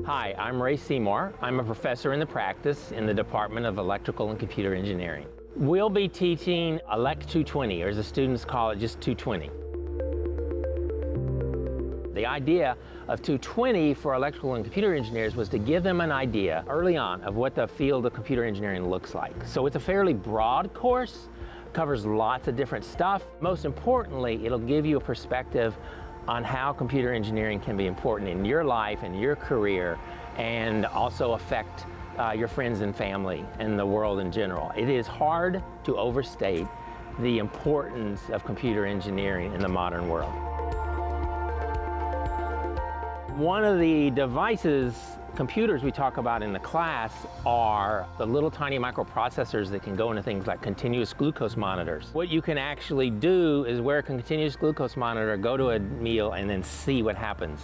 Hi, I'm Ray Seymour. I'm a professor in the practice in the Department of Electrical and Computer Engineering. We'll be teaching ELEC 220, or as the students call it, just 220. The idea of 220 for electrical and computer engineers was to give them an idea early on of what the field of computer engineering looks like. So it's a fairly broad course, covers lots of different stuff. Most importantly, it'll give you a perspective on how computer engineering can be important in your life and your career, and also affect your friends and family and the world in general. It is hard to overstate the importance of computer engineering in the modern world. One of the computers we talk about in the class are the little tiny microprocessors that can go into things like continuous glucose monitors. What you can actually do is wear a continuous glucose monitor, go to a meal, and then see what happens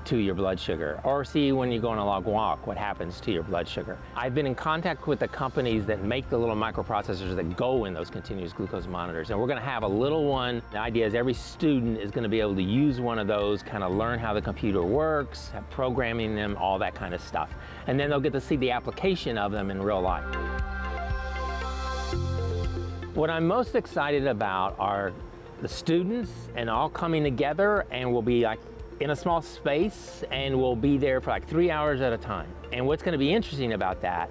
to your blood sugar, or see when you go on a long walk what happens to your blood sugar. I've been in contact with the companies that make the little microprocessors that go in those continuous glucose monitors, and we're going to have a little one. The idea is every student is going to be able to use one of those, kind of learn how the computer works, programming them, all that kind of stuff. And then they'll get to see the application of them in real life. What I'm most excited about are the students and all coming together, and we'll be like in a small space, and we'll be there for like 3 hours at a time. And what's going to be interesting about that,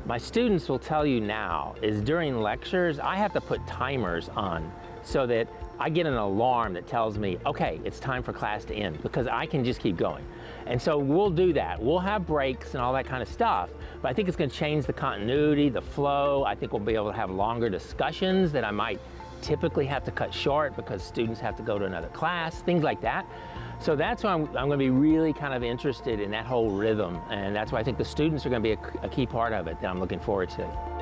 my students will tell you now, is during lectures I have to put timers on so that I get an alarm that tells me, okay, it's time for class to end, because I can just keep going. And so we'll do that. We'll have breaks and all that kind of stuff, but I think it's going to change the continuity, the flow. I think we'll be able to have longer discussions that I might typically have to cut short because students have to go to another class, things like that. So that's why I'm going to be really kind of interested in that whole rhythm, and that's why I think the students are going to be a key part of it that I'm looking forward to.